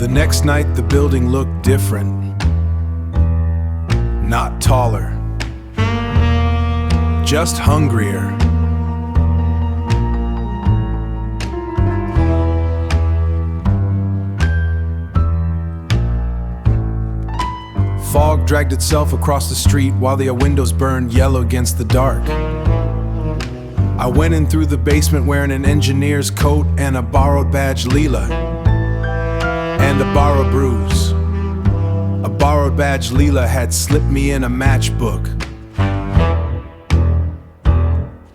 The next night the building looked different. Not taller, just hungrier. Fog dragged itself across the street while the windows burned yellow against the dark. I went in through the basement wearing an engineer's coat and a borrowed badge Leela. And a borrowed bruise. A borrowed badge Leela had slipped me in a matchbook.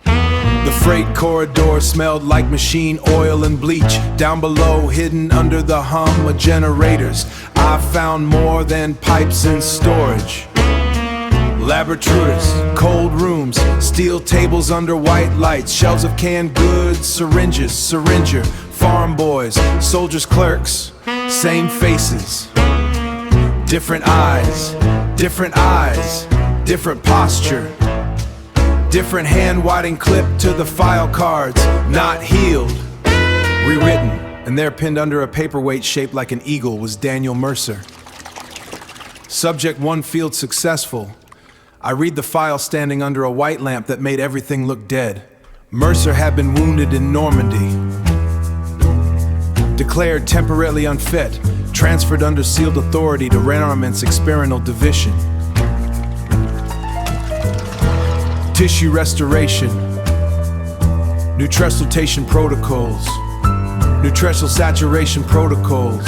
The freight corridor smelled like machine oil and bleach. Down below, hidden under the hum of generators, I found more than pipes in storage. Laboratories, cold rooms, steel tables under white lights, shelves of canned goods, syringes, syringer, farm boys, soldiers, clerks, same faces. Different eyes, different posture. Different hand-winding clip to the file cards, not healed, rewritten, and there pinned under a paperweight shaped like an eagle was Daniel Mercer. Subject 1 field successful. I read the file standing under a white lamp that made everything look dead. Mercer had been wounded in Normandy. Declared temporarily unfit, transferred under sealed authority to Rearmaments Experimental Division. Tissue restoration, nutritional protocols, nutritional saturation protocols,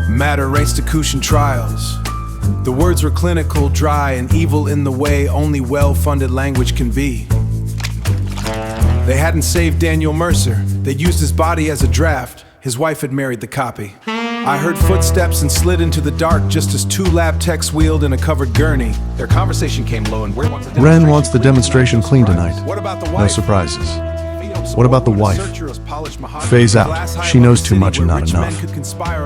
matter restitution trials. The words were clinical, dry, and evil in the way only well-funded language can be. They hadn't saved Daniel Mercer. They'd used his body as a draft. His wife had married the copy. I heard footsteps and slid into the dark just as 2 lab techs wheeled in a covered gurney. Their conversation came low and Ren wants the demonstration clean tonight. What about the No wife? surprises. What about the wife? Phase out. She knows too much and not enough.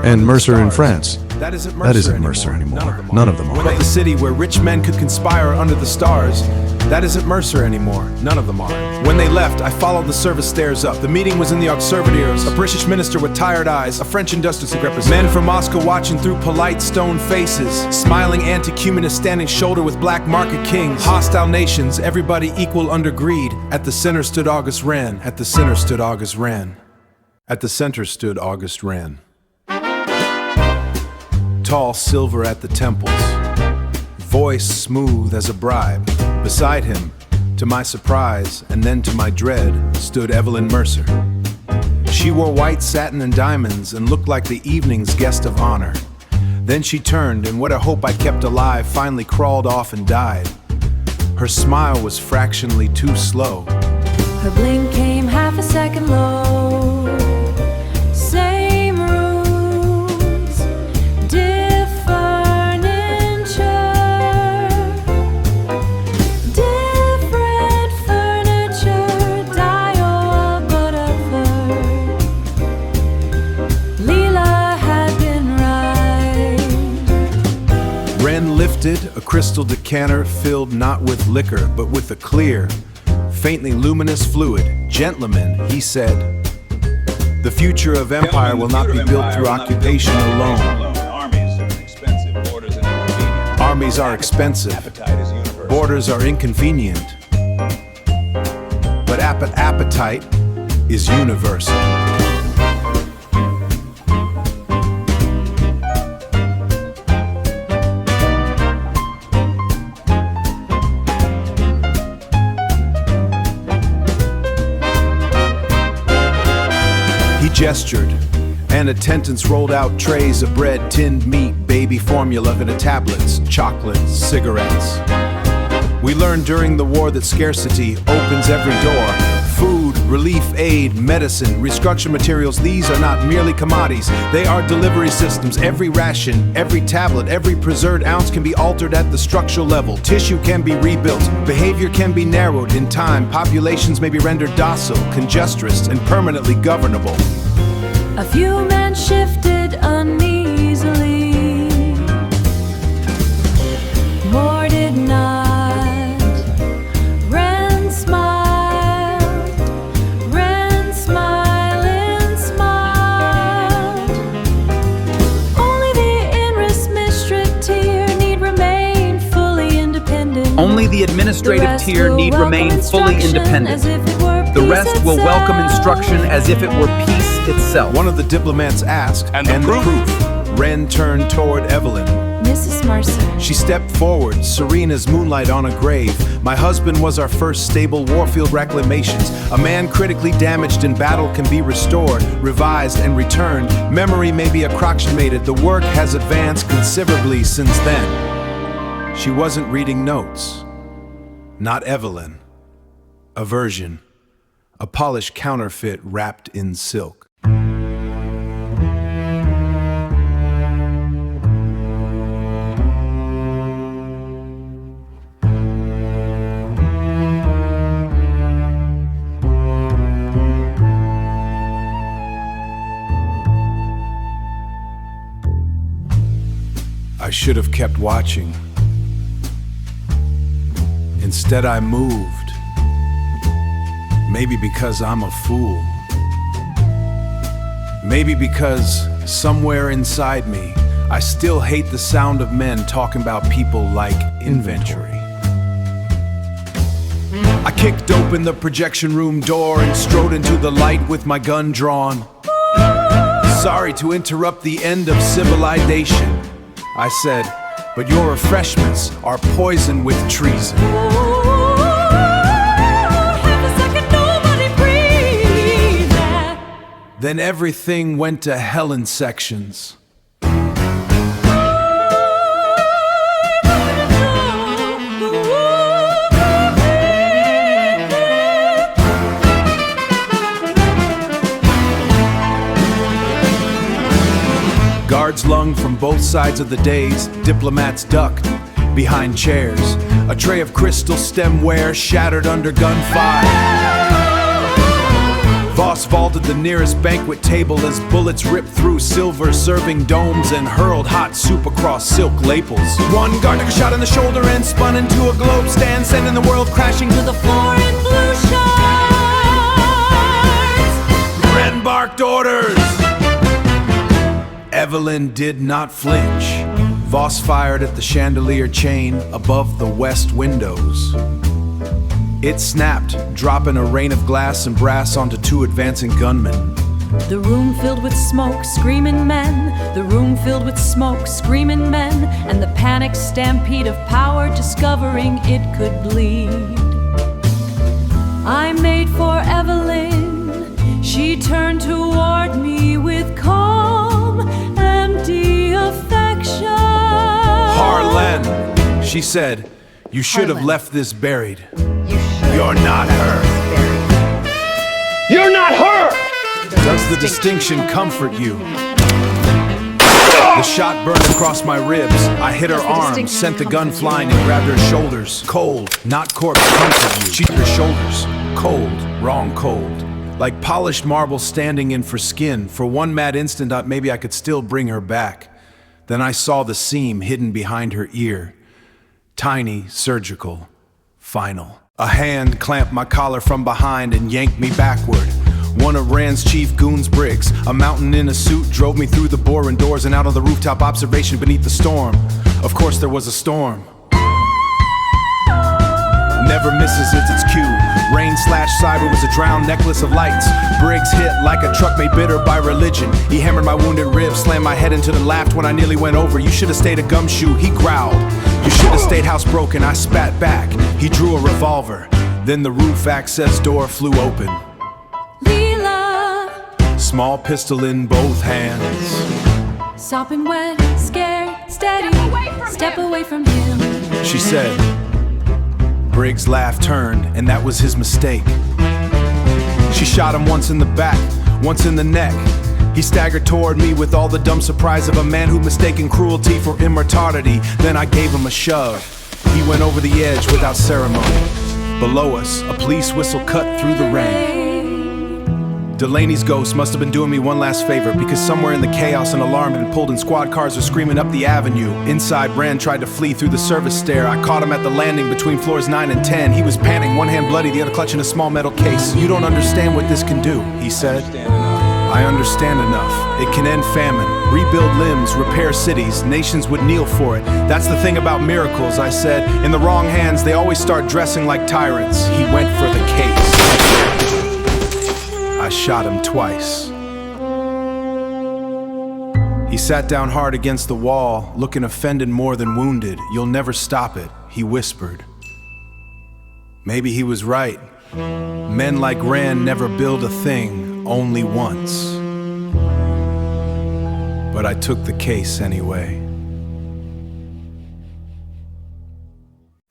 And Mercer in France. That isn't Mercer anymore. None of them What are. about the city where rich men could conspire under the stars? That isn't Mercer anymore. None of them are. When they left, I followed the service stairs up. The meeting was in the observatories. A British minister with tired eyes, a French industrialist representative. Men from Moscow watching through polite stone faces. Smiling anti-communists standing shoulder with black market kings. Hostile nations, everybody equal under greed. At the center stood August Rand. At the center stood August Rand. At the center stood August Rand. Tall silver at the temples. Voice smooth as a bribe. Beside him, to my surprise, and then to my dread, stood Evelyn Mercer. She wore white satin and diamonds and looked like the evening's guest of honor. Then she turned, and what a hope I kept alive finally crawled off and died. Her smile was fractionally too slow. Her blink came half a second low. Same rooms, different furniture, dial Butterford. Leela had been right. Ren lifted a crystal decanter filled not with liquor, but with a clear, faintly luminous fluid. Gentlemen, he said, the future of empire will not be built through occupation alone. Armies are expensive. Borders are inconvenient. But appetite is universal. He gestured, and attendants rolled out trays of bread, tinned meat, baby formula, and tablets, chocolates, cigarettes. We learned during the war that scarcity opens every door. Food, relief aid, medicine, reconstruction materials, these are not merely commodities. They are delivery systems. Every ration, every tablet, every preserved ounce can be altered at the structural level. Tissue can be rebuilt. Behavior can be narrowed in time. Populations may be rendered docile, congestrous, and permanently governable. A few men shifted uneasily. More did not. Ren smiled and smiled. the administrative tier need remain fully independent. The rest will welcome instruction as if it were peace itself. One of the diplomats asked, and the proof? Wren turned toward Evelyn. Mrs. Mercer. She stepped forward, serene as moonlight on a grave. My husband was our first stable Warfield reclamations. A man critically damaged in battle can be restored, revised, and returned. Memory may be approximated. The work has advanced considerably since then. She wasn't reading notes. Not Evelyn. A version. A polished counterfeit wrapped in silk. I should have kept watching. Instead, I moved. Maybe because I'm a fool. Maybe because somewhere inside me, I still hate the sound of men talking about people like inventory. I kicked open the projection room door and strode into the light with my gun drawn. Sorry to interrupt the end of civilization, I said, but your refreshments are poisoned with treason. Then everything went to hell in sections. Guards lunged from both sides of the dais, diplomats ducked behind chairs. A tray of crystal stemware shattered under gunfire. Voss vaulted the nearest banquet table as bullets ripped through silver serving domes and hurled hot soup across silk lapels. One guard took a shot in the shoulder and spun into a globe stand, sending the world crashing to the floor in blue shards. Wren barked orders. Evelyn did not flinch. Voss fired at the chandelier chain above the west windows. It snapped, dropping a rain of glass and brass onto two advancing gunmen. The room filled with smoke, screaming men. The room filled with smoke, screaming men. And the panic stampede of power discovering it could bleed. I made for Evelyn. She turned toward me with calm, empty affection. Harlon, she said, you should have left this buried. You're not her. You're not her! Does the distinction comfort you? The shot burned across my ribs. I hit her arm, sent the gun flying and grabbed her shoulders. Cold, not corpse, comfort you. She her shoulders. Cold, wrong cold. Like polished marble standing in for skin. For one mad instant, maybe I could still bring her back. Then I saw the seam hidden behind her ear. Tiny, surgical, final. A hand clamped my collar from behind and yanked me backward. One of Rand's chief goons, Briggs, a mountain in a suit, drove me through the boring doors and out on the rooftop observation beneath the storm. Of course there was a storm. Never misses its cue. Rain slashed sideward was a drowned necklace of lights. Briggs hit like a truck made bitter by religion. He hammered my wounded ribs, slammed my head into the laughed when I nearly went over. You should have stayed a gumshoe, he growled. You should have stayed housebroken, I spat back. He drew a revolver. Then the roof access door flew open. Leela, Small pistol in both hands. sopping wet, scared, steady. Step away from him. She said. Briggs' laugh turned, and that was his mistake. She shot him once in the back, once in the neck. He staggered toward me with all the dumb surprise of a man who'd mistaken cruelty for immortality. Then I gave him a shove. He went over the edge without ceremony. Below us, a police whistle cut through the rain. Delaney's ghost must have been doing me one last favor, because somewhere in the chaos an alarm had been pulled and squad cars were screaming up the avenue. Inside, Brand tried to flee through the service stair. I caught him at the landing between floors 9 and 10. He was panting, one hand bloody, the other clutching a small metal case. You don't understand what this can do, he said. I understand enough. It can end famine, rebuild limbs, repair cities. Nations would kneel for it. That's the thing about miracles, I said. In the wrong hands, they always start dressing like tyrants. He went for the case. I shot him twice. He sat down hard against the wall, looking offended more than wounded. You'll never stop it, he whispered. Maybe he was right. Men like Rand never build a thing, only once. But I took the case anyway.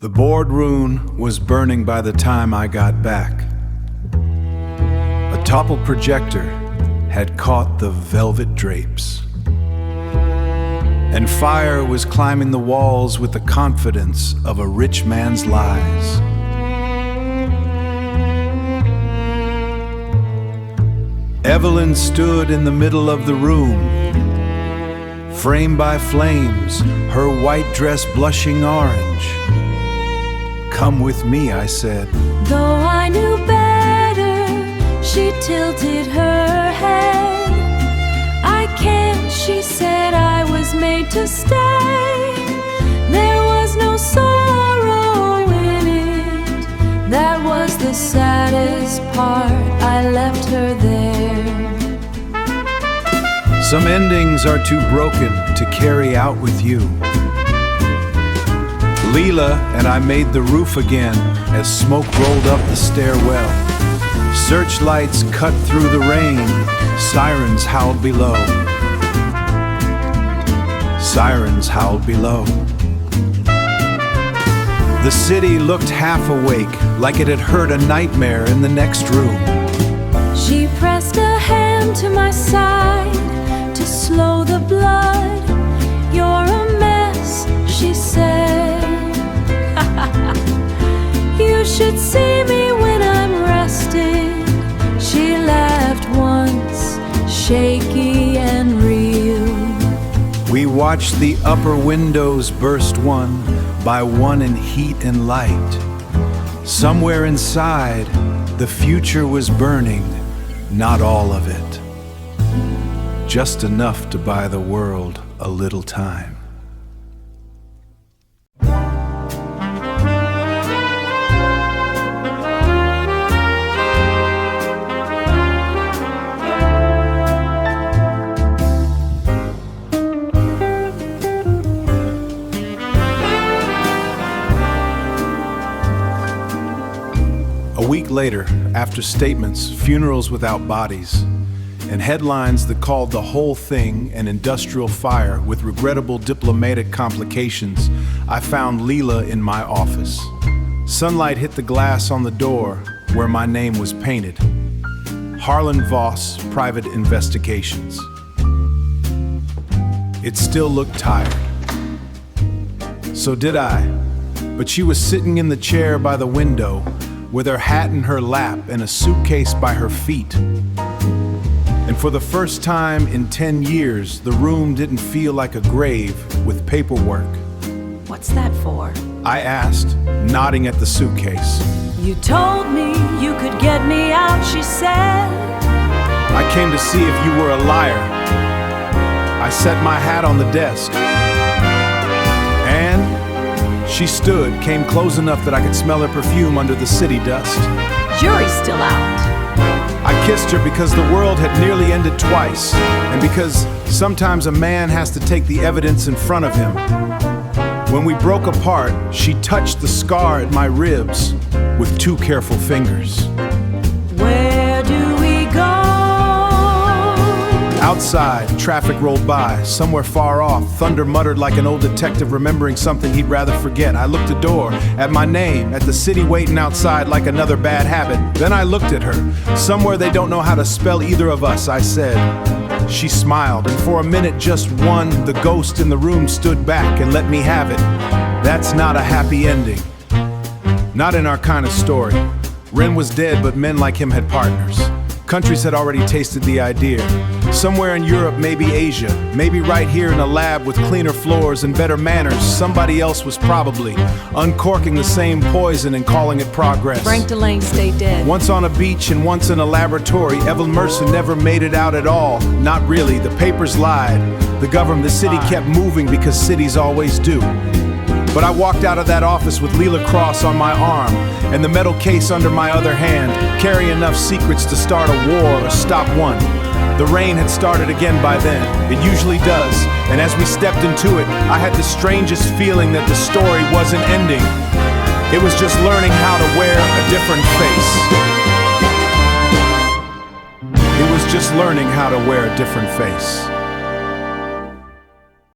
The boardroom was burning by the time I got back. A toppled projector had caught the velvet drapes. And fire was climbing the walls with the confidence of a rich man's lies. Evelyn stood in the middle of the room, framed by flames, her white dress blushing orange. Come with me, I said. Though I knew better, she tilted her head. I can't, she said, I was made to stay. There was no sorrow in it. That was the saddest part. I left her there. Some endings are too broken to carry out with you. Leela and I made the roof again as smoke rolled up the stairwell. Searchlights cut through the rain. Sirens howled below. Sirens howled below. The city looked half awake, like it had heard a nightmare in the next room. She pressed a hand to my side to slow the blood. You're a mess, she said. You should see me when I'm rested. She laughed once, shaky and real. We watched the upper windows burst one by one in heat and light. Somewhere inside, the future was burning, not all of it. Just enough to buy the world a little time. A week later, after statements, funerals without bodies, and headlines that called the whole thing an industrial fire with regrettable diplomatic complications, I found Leela in my office. Sunlight hit the glass on the door where my name was painted. Harlon Voss, Private Investigations. It still looked tired. So did I, but she was sitting in the chair by the window with her hat in her lap and a suitcase by her feet. And for the first time in 10 years, the room didn't feel like a grave with paperwork. What's that for? I asked, nodding at the suitcase. You told me you could get me out, she said. I came to see if you were a liar. I set my hat on the desk. And she stood, came close enough that I could smell her perfume under the city dust. Jury's still out. I kissed her because the world had nearly ended twice, and because sometimes a man has to take the evidence in front of him. When we broke apart, she touched the scar at my ribs with 2 careful fingers. Where do we go? Outside, traffic rolled by. Somewhere far off, thunder muttered like an old detective remembering something he'd rather forget. I looked at the door, at my name, at the city waiting outside like another bad habit. Then I looked at her. Somewhere they don't know how to spell either of us, I said. She smiled, and for a minute, just one, the ghost in the room stood back and let me have it. That's not a happy ending. Not in our kind of story. Ren was dead, but men like him had partners. Countries had already tasted the idea. Somewhere in Europe, maybe Asia, maybe right here in a lab with cleaner floors and better manners, somebody else was probably uncorking the same poison and calling it progress. Frank Delane stayed dead. Once on a beach and once in a laboratory, Evelyn Mercer never made it out at all. Not really, the papers lied. The city kept moving because cities always do. But I walked out of that office with Leela Cross on my arm and the metal case under my other hand, carrying enough secrets to start a war or stop one. The rain had started again by then. It usually does. And as we stepped into it, I had the strangest feeling that the story wasn't ending. It was just learning how to wear a different face. It was just learning how to wear a different face.